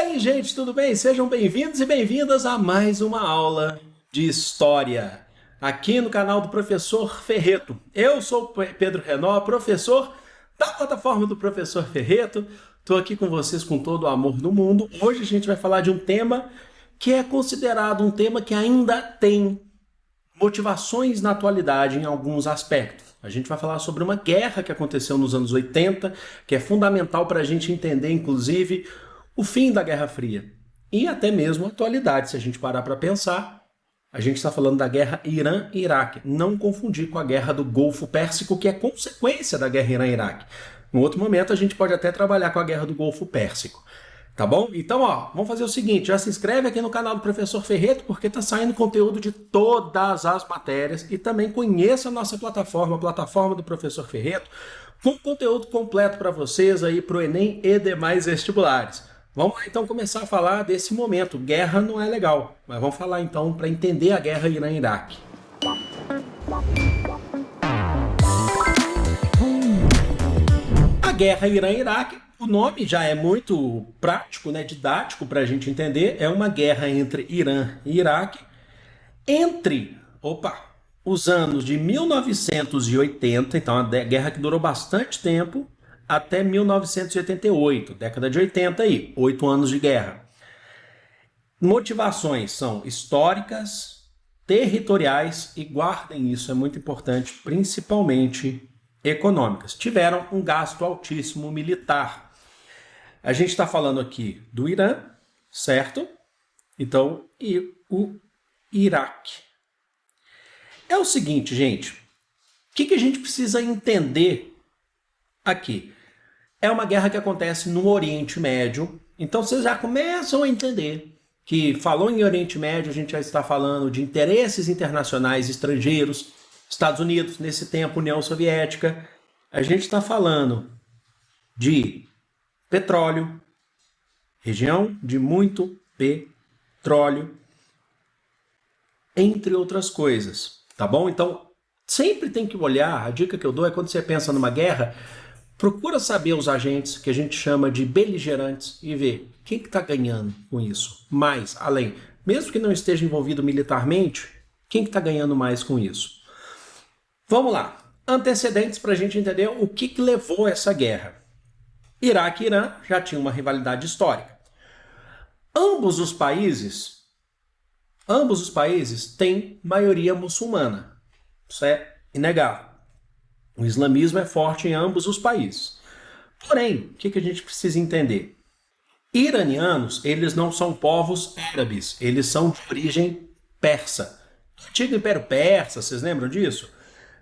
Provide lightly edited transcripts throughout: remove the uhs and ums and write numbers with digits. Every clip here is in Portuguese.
aí, gente, tudo bem? Sejam bem-vindos e bem-vindas a mais uma aula de História, aqui no canal do Professor Ferreto. Eu sou o Pedro Renó, professor da plataforma do Professor Ferreto. Estou aqui com vocês com todo o amor do mundo. Hoje a gente vai falar de um tema que é considerado um tema que ainda tem motivações na atualidade em alguns aspectos. A gente vai falar sobre uma guerra que aconteceu nos anos 80, que é fundamental para a gente entender, inclusive, o fim da Guerra Fria. E até mesmo a atualidade, se a gente parar para pensar, a gente está falando da guerra Irã-Iraque. Não confundir com a guerra do Golfo Pérsico, que é consequência da guerra Irã-Iraque. Em outro momento, a gente pode até trabalhar com a guerra do Golfo Pérsico. Tá bom? Então, vamos fazer o seguinte, já se inscreve aqui no canal do Professor Ferreto, porque tá saindo conteúdo de todas as matérias, e também conheça a nossa plataforma, a plataforma do Professor Ferreto, com conteúdo completo para vocês aí pro Enem e demais vestibulares. Vamos lá então começar a falar desse momento. Guerra não é legal, mas vamos falar então para entender a guerra Irã-Iraque. A guerra Irã-Iraque, o nome já é muito prático, didático para a gente entender. É uma guerra entre Irã e Iraque entre os anos de 1980, então uma guerra que durou bastante tempo, até 1988, década de 80 aí, 8 anos de guerra. Motivações são históricas, territoriais e guardem isso, é muito importante, principalmente econômicas. Tiveram um gasto altíssimo militar. A gente está falando aqui do Irã, certo? Então, e o Iraque. É o seguinte, gente. O que a gente precisa entender aqui? É uma guerra que acontece no Oriente Médio. Então, vocês já começam a entender que, falou em Oriente Médio, a gente já está falando de interesses internacionais estrangeiros, Estados Unidos, nesse tempo, União Soviética. A gente está falando de petróleo, região de muito petróleo, entre outras coisas, tá bom? Então, sempre tem que olhar, a dica que eu dou é quando você pensa numa guerra, procura saber os agentes que a gente chama de beligerantes e ver quem que está ganhando com isso, mais, além. Mesmo que não esteja envolvido militarmente, quem que está ganhando mais com isso? Vamos lá. Antecedentes para a gente entender o que levou essa guerra. Iraque e Irã já tinham uma rivalidade histórica. Ambos os países têm maioria muçulmana. Isso é inegável. O islamismo é forte em ambos os países. Porém, o que a gente precisa entender? Iranianos, eles não são povos árabes, eles são de origem persa. O antigo Império Persa, vocês lembram disso?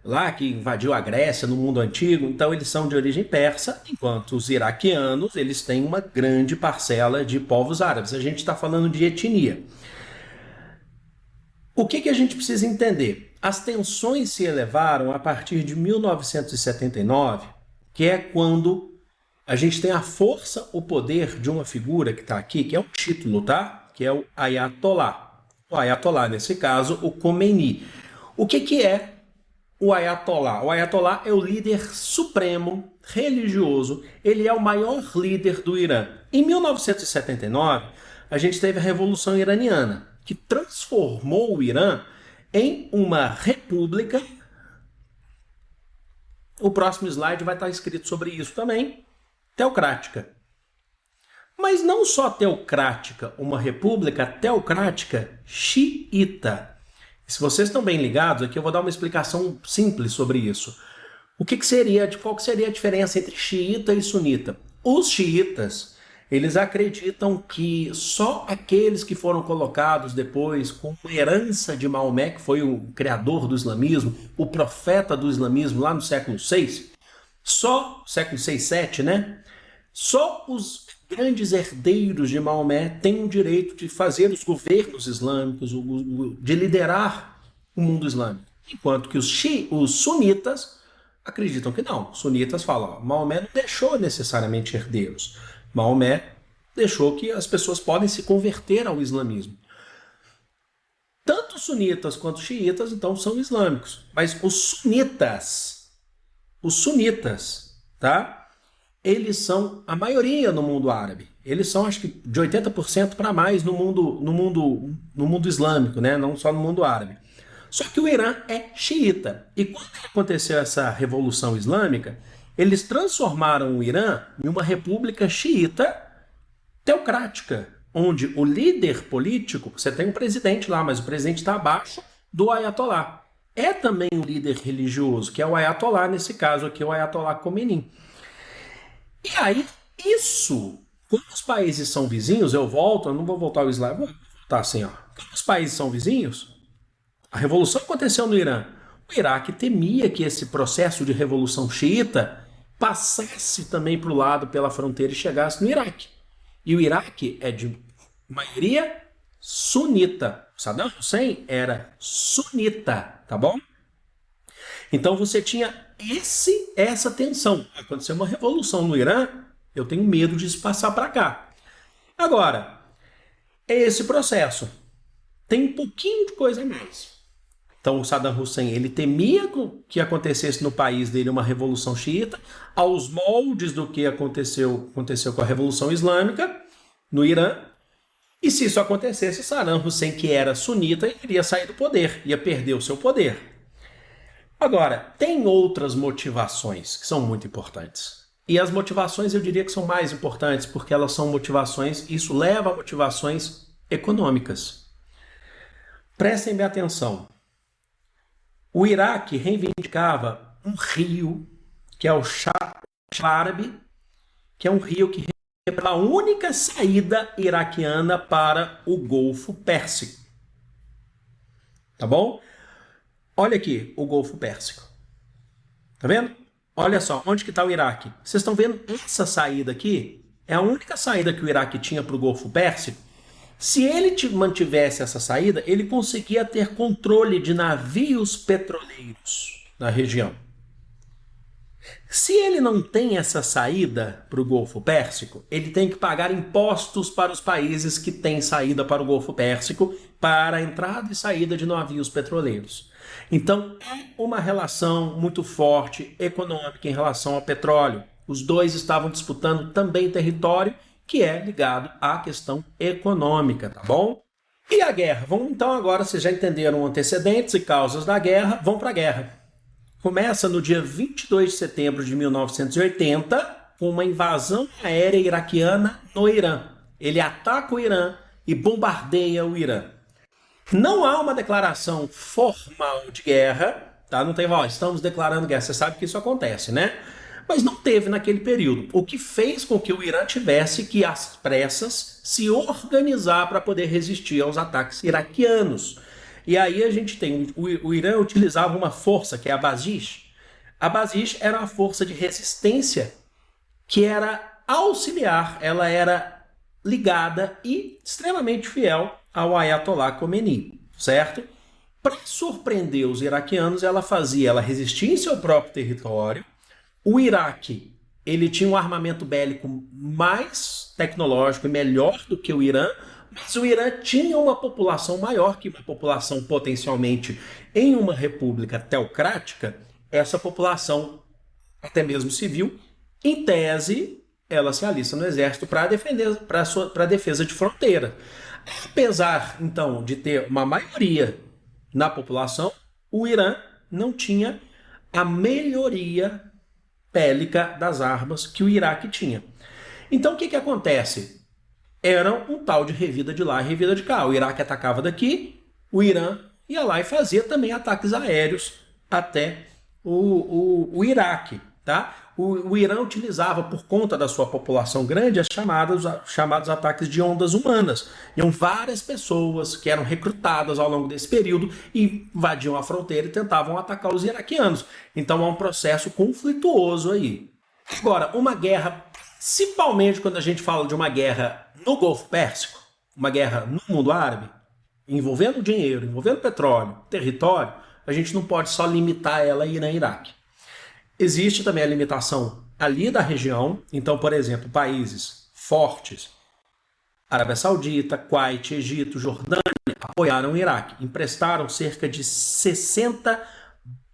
Lá que invadiu a Grécia no mundo antigo, então eles são de origem persa, enquanto os iraquianos, eles têm uma grande parcela de povos árabes. A gente está falando de etnia. O que a gente precisa entender? As tensões se elevaram a partir de 1979, que é quando a gente tem a força, o poder de uma figura que está aqui, que é o título, tá? Que é o Ayatollah. O Ayatollah, nesse caso, o Khomeini. O que é o Ayatollah? O Ayatollah é o líder supremo religioso, ele é o maior líder do Irã. Em 1979, a gente teve a Revolução Iraniana, que transformou o Irã em uma república. O próximo slide vai estar escrito sobre isso também, teocrática. Mas não só teocrática, uma república teocrática xiita. Se vocês estão bem ligados aqui, eu vou dar uma explicação simples sobre isso. Qual que seria a diferença entre xiita e sunita? Os xiitas, eles acreditam que só aqueles que foram colocados depois como herança de Maomé, que foi o criador do islamismo, o profeta do islamismo lá no século VI, só século VI, VII, né? Só os grandes herdeiros de Maomé têm o direito de fazer os governos islâmicos, de liderar o mundo islâmico. Enquanto que os sunitas acreditam que não. Os sunitas falam, Maomé não deixou necessariamente herdeiros. Maomé deixou que as pessoas podem se converter ao islamismo. Tanto sunitas quanto xiitas, então, são islâmicos. Mas os sunitas, tá? Eles são a maioria no mundo árabe. Eles são, acho que, de 80% para mais no mundo islâmico, né? Não só no mundo árabe. Só que o Irã é xiita. E quando aconteceu essa revolução islâmica, eles transformaram o Irã em uma república xiita teocrática, onde o líder político, você tem um presidente lá, mas o presidente está abaixo do Ayatollah. É também um líder religioso, que é o Ayatollah, nesse caso aqui, o Ayatollah Khomeini. E aí, isso, quando os países são vizinhos, eu não vou voltar ao slide, vou voltar assim, ó. Quando os países são vizinhos, a revolução aconteceu no Irã. O Iraque temia que esse processo de revolução xiita passasse também para o lado pela fronteira e chegasse no Iraque. E o Iraque é de maioria sunita. Saddam Hussein era sunita, tá bom? Então você tinha essa tensão. Aconteceu uma revolução no Irã, eu tenho medo disso passar para cá. Agora, é esse processo. Tem um pouquinho de coisa a mais. Então o Saddam Hussein, ele temia que acontecesse no país dele uma revolução xiita, aos moldes do que aconteceu com a Revolução Islâmica no Irã. E se isso acontecesse, Saddam Hussein, que era sunita, iria sair do poder, ia perder o seu poder. Agora, tem outras motivações que são muito importantes. E as motivações eu diria que são mais importantes, porque elas são motivações, isso leva a motivações econômicas. Prestem bem atenção. O Iraque reivindicava um rio, que é o Árabe, que é um rio que é a única saída iraquiana para o Golfo Pérsico. Tá bom? Olha aqui o Golfo Pérsico. Tá vendo? Olha só, onde que está o Iraque? Vocês estão vendo essa saída aqui? É a única saída que o Iraque tinha para o Golfo Pérsico. Se ele mantivesse essa saída, ele conseguia ter controle de navios petroleiros na região. Se ele não tem essa saída para o Golfo Pérsico, ele tem que pagar impostos para os países que têm saída para o Golfo Pérsico para a entrada e saída de navios petroleiros. Então, é uma relação muito forte econômica em relação ao petróleo. Os dois estavam disputando também território, que é ligado à questão econômica, tá bom? E a guerra? Vamos então agora, vocês já entenderam antecedentes e causas da guerra, vamos para a guerra. Começa no dia 22 de setembro de 1980, com uma invasão aérea iraquiana no Irã. Ele ataca o Irã e bombardeia o Irã. Não há uma declaração formal de guerra, tá? Não tem, estamos declarando guerra, você sabe que isso acontece, né? Mas não teve naquele período, o que fez com que o Irã tivesse que, às pressas, se organizar para poder resistir aos ataques iraquianos. E aí a gente tem, o Irã utilizava uma força, que é a Basij. A Basij era uma força de resistência que era auxiliar, ela era ligada e extremamente fiel ao Ayatollah Khomeini, certo? Para surpreender os iraquianos, ela resistia em seu próprio território. O Iraque, ele tinha um armamento bélico mais tecnológico e melhor do que o Irã, mas o Irã tinha uma população maior que uma população potencialmente em uma república teocrática. Essa população, até mesmo civil, em tese, ela se alista no exército para a defesa de fronteira. Apesar, então, de ter uma maioria na população, o Irã não tinha a melhoria bélica das armas que o Iraque tinha. Então o que acontece? Era um tal de revida de lá e revida de cá. O Iraque atacava daqui, o Irã ia lá e fazia também ataques aéreos até o Iraque. Tá? O Irã utilizava, por conta da sua população grande, as chamados ataques de ondas humanas. Iam várias pessoas que eram recrutadas ao longo desse período e invadiam a fronteira e tentavam atacar os iraquianos. Então é um processo conflituoso aí. Agora, uma guerra, principalmente quando a gente fala de uma guerra no Golfo Pérsico, uma guerra no mundo árabe, envolvendo dinheiro, envolvendo petróleo, território, a gente não pode só limitar ela a Irã e Iraque. Existe também a limitação ali da região. Então, por exemplo, países fortes, Arábia Saudita, Kuwait, Egito, Jordânia, apoiaram o Iraque. Emprestaram cerca de 60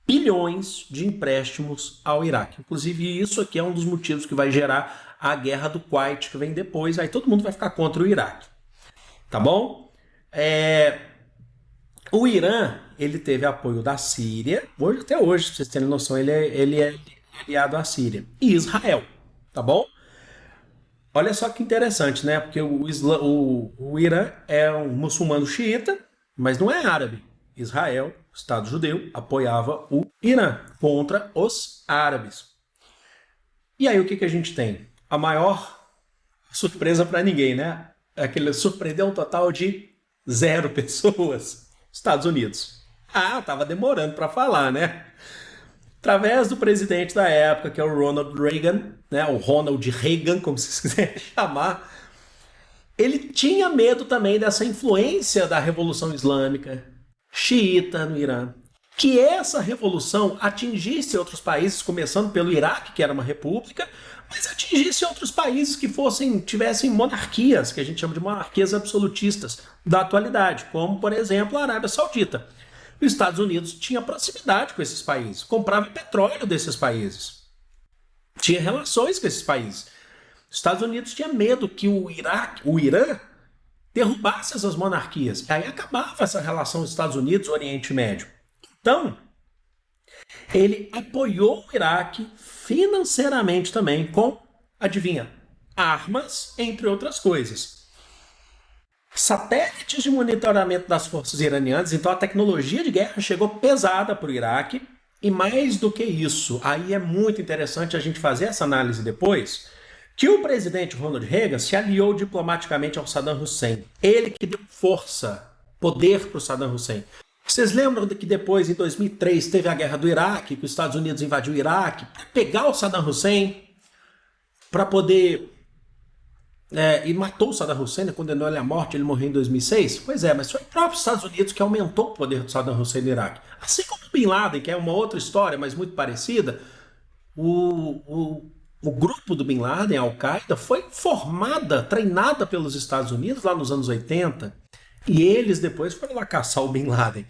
bilhões de empréstimos ao Iraque. Inclusive, isso aqui é um dos motivos que vai gerar a guerra do Kuwait, que vem depois, aí todo mundo vai ficar contra o Iraque. Tá bom? O Irã, ele teve apoio da Síria, até hoje, pra vocês terem noção, ele é aliado à Síria, e Israel, tá bom? Olha só que interessante, né? Porque o Irã é um muçulmano xiita, mas não é árabe. Israel, Estado judeu, apoiava o Irã contra os árabes. E aí o que a gente tem? A maior surpresa para ninguém, né? Aquele surpreendeu um total de 0 pessoas. Estados Unidos. Tava demorando para falar, né? Através do presidente da época, que é o Ronald Reagan, né? O Ronald Reagan, como vocês quiserem chamar, ele tinha medo também dessa influência da Revolução Islâmica xiita no Irã. Que essa revolução atingisse outros países, começando pelo Iraque, que era uma república, mas atingisse outros países que tivessem monarquias, que a gente chama de monarquias absolutistas da atualidade, como, por exemplo, a Arábia Saudita. Os Estados Unidos tinha proximidade com esses países, comprava petróleo desses países, tinha relações com esses países. Os Estados Unidos tinha medo que o Irã, derrubasse essas monarquias. Aí acabava essa relação dos Estados Unidos e Oriente Médio. Então, ele apoiou o Iraque financeiramente também com, adivinha, armas, entre outras coisas. Satélites de monitoramento das forças iranianas, então a tecnologia de guerra chegou pesada para o Iraque, e mais do que isso, aí é muito interessante a gente fazer essa análise depois, que o presidente Ronald Reagan se aliou diplomaticamente ao Saddam Hussein. Ele que deu força, poder para o Saddam Hussein. Vocês lembram que depois, em 2003, teve a guerra do Iraque, que os Estados Unidos invadiu o Iraque para pegar o Saddam Hussein, para poder... e matou o Saddam Hussein, condenou ele à morte, ele morreu em 2006? Pois é, mas foi o próprio Estados Unidos que aumentou o poder do Saddam Hussein no Iraque. Assim como o Bin Laden, que é uma outra história, mas muito parecida, o grupo do Bin Laden, a Al-Qaeda, foi formada, treinada pelos Estados Unidos lá nos anos 80, e eles depois foram lá caçar o Bin Laden.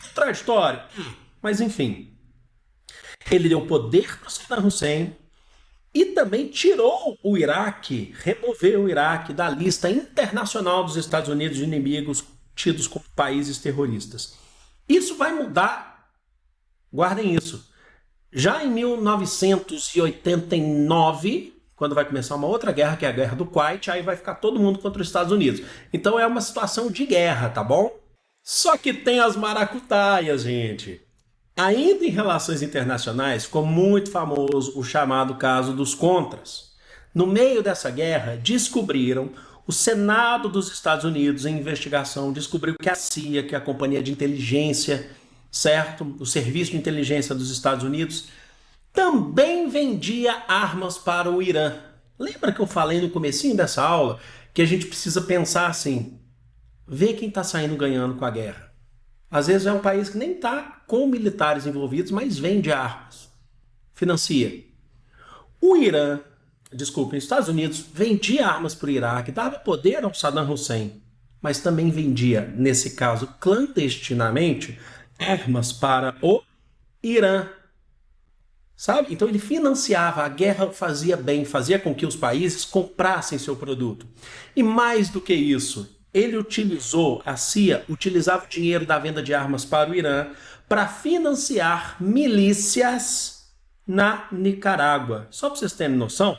Contraditório, mas enfim. Ele deu poder para o Saddam Hussein e também tirou o Iraque, removeu o Iraque da lista internacional dos Estados Unidos de inimigos tidos como países terroristas. Isso vai mudar, guardem isso. Já em 1989, quando vai começar uma outra guerra, que é a guerra do Kuwait, aí vai ficar todo mundo contra os Estados Unidos. Então é uma situação de guerra, tá bom? Só que tem as maracutaias, gente. Ainda em relações internacionais, ficou muito famoso o chamado caso dos Contras. No meio dessa guerra, descobriram, o Senado dos Estados Unidos, em investigação, descobriu que a CIA, que é a companhia de inteligência, certo? O Serviço de Inteligência dos Estados Unidos, também vendia armas para o Irã. Lembra que eu falei no comecinho dessa aula que a gente precisa pensar assim, ver quem está saindo ganhando com a guerra. Às vezes é um país que nem está com militares envolvidos, mas vende armas, financia. O Irã, desculpem, os Estados Unidos vendia armas para o Iraque, dava poder ao Saddam Hussein, mas também vendia, nesse caso clandestinamente, armas para o Irã. Sabe? Então ele financiava, a guerra fazia bem, fazia com que os países comprassem seu produto. E mais do que isso, a CIA utilizava o dinheiro da venda de armas para o Irã para financiar milícias na Nicarágua. Só para vocês terem noção,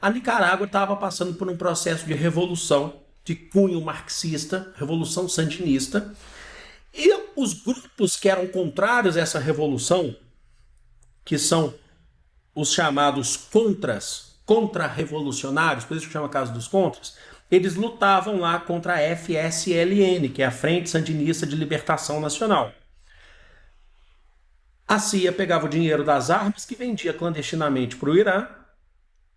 a Nicarágua estava passando por um processo de revolução de cunho marxista, revolução sandinista, e os grupos que eram contrários a essa revolução, que são os chamados contras, contra-revolucionários, por isso que chama caso dos contras, eles lutavam lá contra a FSLN, que é a Frente Sandinista de Libertação Nacional. A CIA pegava o dinheiro das armas que vendia clandestinamente para o Irã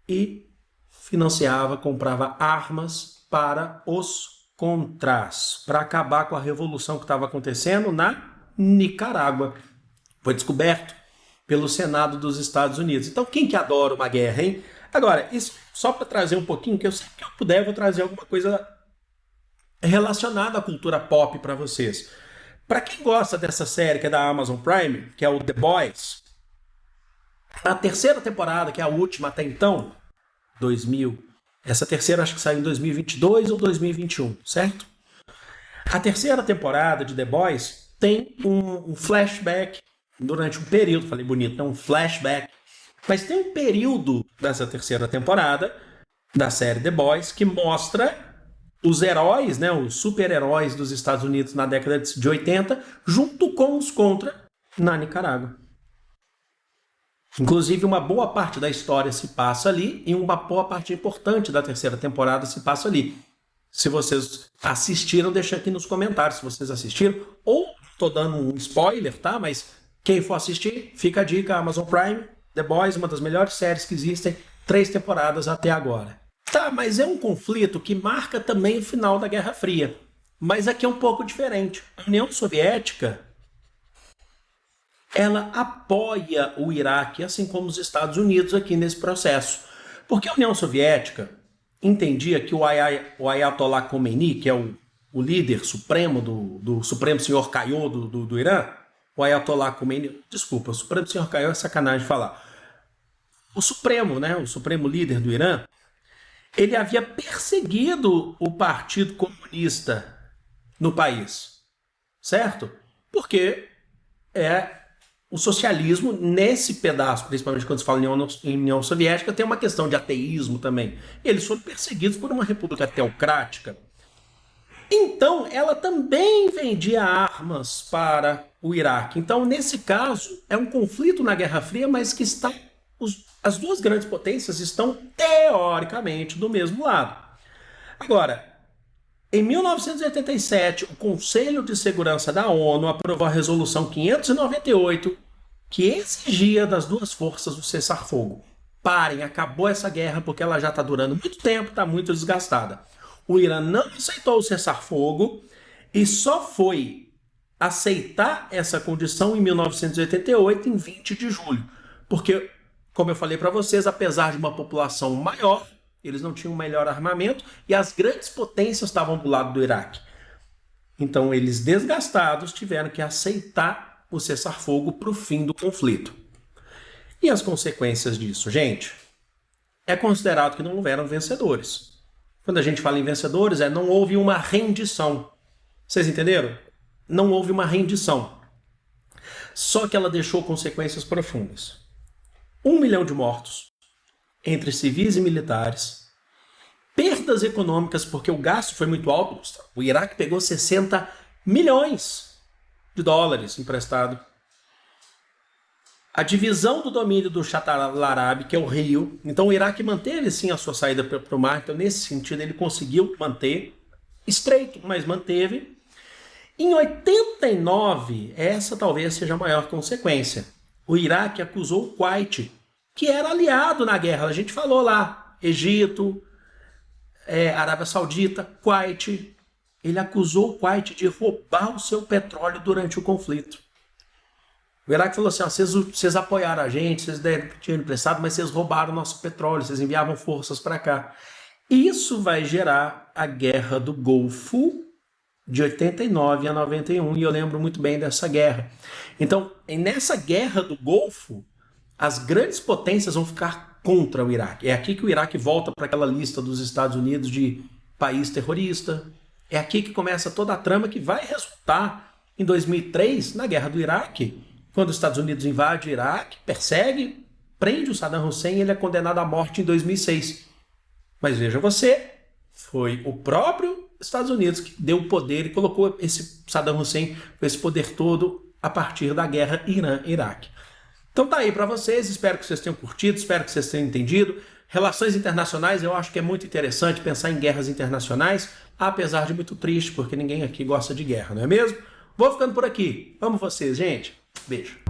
e financiava, comprava armas para os contras, para acabar com a revolução que estava acontecendo na Nicarágua. Foi descoberto pelo Senado dos Estados Unidos. Então, quem que adora uma guerra, hein? Agora, isso só para trazer um pouquinho, que eu sempre que eu puder, eu vou trazer alguma coisa relacionada à cultura pop para vocês. Para quem gosta dessa série que é da Amazon Prime, que é o The Boys, na terceira temporada, que é a última até então, 2000. Essa terceira acho que saiu em 2022 ou 2021, certo? A terceira temporada de The Boys tem um flashback durante um período, falei bonito, não um flashback, mas tem um período dessa terceira temporada da série The Boys que mostra os heróis, né, os super-heróis dos Estados Unidos na década de 80, junto com os Contra na Nicarágua. Inclusive, uma boa parte da história se passa ali e uma boa parte importante da terceira temporada se passa ali. Se vocês assistiram, deixa aqui nos comentários se vocês assistiram. Ou, tô dando um spoiler, tá? Mas quem for assistir, fica a dica, Amazon Prime, The Boys, uma das melhores séries que existem, 3 temporadas até agora. Tá, mas é um conflito que marca também o final da Guerra Fria. Mas aqui é um pouco diferente. A União Soviética, ela apoia o Iraque, assim como os Estados Unidos aqui nesse processo. Porque a União Soviética entendia que o Ayatollah Khomeini, que é o líder supremo do Supremo Senhor Caiô do Irã, o Ayatollah Khomeini, desculpa, o Supremo Senhor Caiô é sacanagem de falar. O Supremo, né, o Supremo líder do Irã, ele havia perseguido o Partido Comunista no país, certo? Porque o socialismo, nesse pedaço, principalmente quando se fala em União Soviética, tem uma questão de ateísmo também. Eles foram perseguidos por uma república teocrática. Então, ela também vendia armas para o Iraque. Então, nesse caso, é um conflito na Guerra Fria, mas que está... As duas grandes potências estão, teoricamente, do mesmo lado. Agora, em 1987, o Conselho de Segurança da ONU aprovou a Resolução 598, que exigia das duas forças o cessar-fogo. Parem, acabou essa guerra porque ela já está durando muito tempo, está muito desgastada. O Irã não aceitou o cessar-fogo e só foi aceitar essa condição em 1988, em 20 de julho. Porque, como eu falei para vocês, apesar de uma população maior, eles não tinham melhor armamento e as grandes potências estavam do lado do Iraque. Então, eles desgastados tiveram que aceitar o cessar-fogo para o fim do conflito. E as consequências disso, gente? É considerado que não houveram vencedores. Quando a gente fala em vencedores, não houve uma rendição. Vocês entenderam? Não houve uma rendição. Só que ela deixou consequências profundas. 1 milhão de mortos entre civis e militares. Perdas econômicas, porque o gasto foi muito alto. O Iraque pegou 60 milhões de dólares emprestado. A divisão do domínio do Chatalarabi, que é o rio. Então o Iraque manteve sim a sua saída para o mar. Então nesse sentido ele conseguiu manter, estreito, mas manteve. Em 89, essa talvez seja a maior consequência. O Iraque acusou o Kuwait, que era aliado na guerra. A gente falou lá, Egito, Arábia Saudita, Kuwait. Ele acusou o Kuwait de roubar o seu petróleo durante o conflito. O Iraque falou assim, vocês apoiaram a gente, vocês deram dinheiro emprestado, mas vocês roubaram o nosso petróleo, vocês enviavam forças para cá. Isso vai gerar a Guerra do Golfo de 89 a 91, e eu lembro muito bem dessa guerra. Então, nessa Guerra do Golfo, as grandes potências vão ficar contra o Iraque. É aqui que o Iraque volta para aquela lista dos Estados Unidos de país terrorista. É aqui que começa toda a trama que vai resultar em 2003, na Guerra do Iraque, quando os Estados Unidos invade o Iraque, persegue, prende o Saddam Hussein e ele é condenado à morte em 2006. Mas veja você, foi o próprio Estados Unidos que deu o poder e colocou esse Saddam Hussein com esse poder todo a partir da guerra Irã-Iraque. Então tá aí para vocês, espero que vocês tenham curtido, espero que vocês tenham entendido. Relações internacionais, eu acho que é muito interessante pensar em guerras internacionais, apesar de muito triste, porque ninguém aqui gosta de guerra, não é mesmo? Vou ficando por aqui. Amo vocês, gente. Beijo.